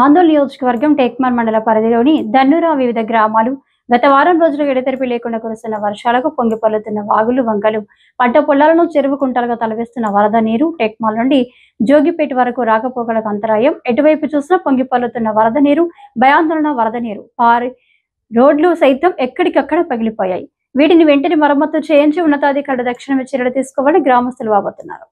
ఆందోళన నియోజకవర్గం టేక్మాల్ మండల పరిధిలోని దన్నూరా వివిధ గ్రామాలు గత వారం రోజులుగా ఎడతెరిపి లేకుండా కురుస్తున్న వర్షాలకు పొంగిపొర్లుతున్న వాగులు వంకలు పంట పొలాలను చెరువు కుంటలుగా తలవేస్తున్న వరద నీరు టేక్మాల్ నుండి జోగిపేట వరకు రాకపోకలకు అంతరాయం ఎటువైపు చూసినా పొంగిపొర్లుతున్న వరద నీరు భయాందోళన వరద నీరు పారి రోడ్లు సైతం ఎక్కడికక్కడ పగిలిపోయాయి. వీటిని వెంటనే మరమ్మతు చేయించి ఉన్నతాధికారులు తక్షణమే చర్యలు తీసుకోవాలని గ్రామస్తులు వాపోతున్నారు.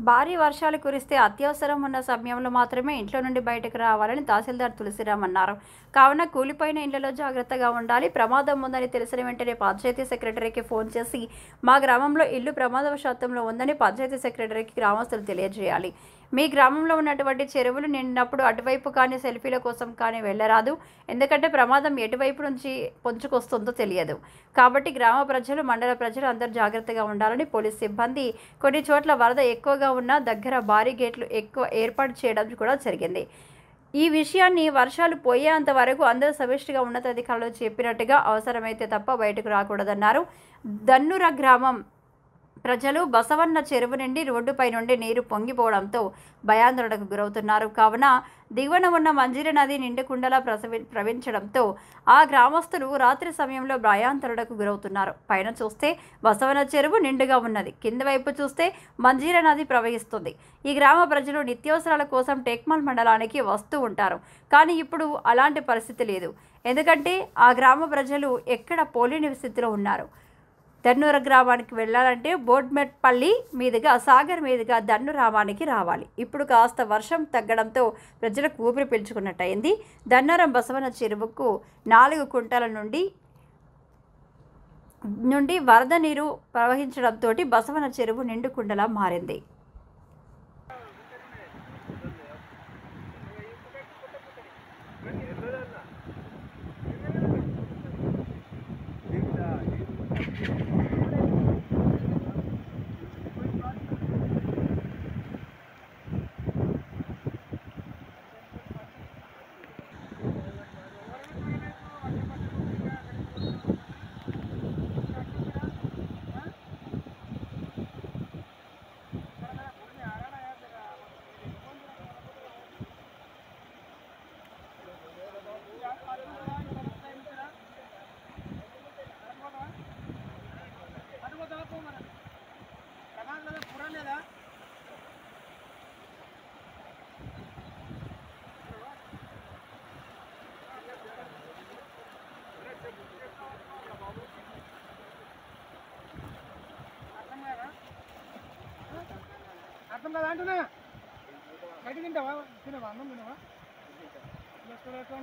భారీ వర్షాలు కురిస్తే అత్యవసరం ఉన్న సమయంలో మాత్రమే ఇంట్లో నుండి బయటకు రావాలని తహసీల్దార్ తులసిరామ్ అన్నారు. కావున కూలిపోయిన ఇళ్లలో జాగ్రత్తగా ఉండాలి. ప్రమాదం ఉందని తెలిసిన వెంటనే పంచాయతీ సెక్రటరీకి ఫోన్ చేసి మా గ్రామంలో ఇల్లు ప్రమాదవశాత్తంలో ఉందని పంచాయతీ సెక్రటరీకి గ్రామస్తులు తెలియజేయాలి. మీ గ్రామంలో ఉన్నటువంటి చెరువులు నిండినప్పుడు అటువైపు కానీ సెల్ఫీల కోసం కానీ వెళ్ళరాదు. ఎందుకంటే ప్రమాదం ఎటువైపు నుంచి పొంచుకొస్తుందో తెలియదు. కాబట్టి గ్రామ ప్రజలు మండల ప్రజలు అందరూ జాగ్రత్తగా ఉండాలని పోలీస్ సిబ్బంది కొన్ని చోట్ల వరద ఎక్కువగా ఉన్న దగ్గర భారీ గేట్లు ఎక్కువ ఏర్పాటు చేయడం కూడా జరిగింది. ఈ విషయాన్ని వర్షాలు పోయేంత వరకు అందరూ సమిష్టిగా ఉన్నతాధికారులు చెప్పినట్టుగా అవసరమైతే తప్ప బయటకు రాకూడదన్నారు. దన్నూర గ్రామం ప్రజలు బసవన్న చెరువు నుండి రోడ్డుపై నుండి నీరు పొంగిపోవడంతో భయాందోళనకు గురవుతున్నారు. కావున దిగువన ఉన్న మంజీర నది నిండుకుండలా ప్రవహించడంతో ఆ గ్రామస్తులు రాత్రి సమయంలో భయాందోళనకు గురవుతున్నారు. పైన చూస్తే బసవన్న చెరువు నిండుగా ఉన్నది, కింద వైపు చూస్తే మంజీర నది ప్రవహిస్తుంది. ఈ గ్రామ ప్రజలు నిత్యావసరాల కోసం టేక్మాల్ మండలానికి వస్తూ ఉంటారు. కానీ ఇప్పుడు అలాంటి పరిస్థితి లేదు. ఎందుకంటే ఆ గ్రామ ప్రజలు ఎక్కడ పోలేని స్థితిలో ఉన్నారు. దన్నూర గ్రామానికి వెళ్ళాలంటే బోడ్మెట్పల్లి మీదుగా సాగర్ మీదుగా దన్నూరామానికి రావాలి. ఇప్పుడు కాస్త వర్షం తగ్గడంతో ప్రజలకు ఊపిరి పీల్చుకున్నట్టయింది. దన్నూరం బసవన చెరువుకు 4 కుంటల నుండి వరద నీరు ప్రవహించడంతో బసవన చెరువు నిండుకుండలా మారింది. అర్థం కదా అంటున్నా బయట తింటావా తినవా అన్నం తినవా ఎట్లా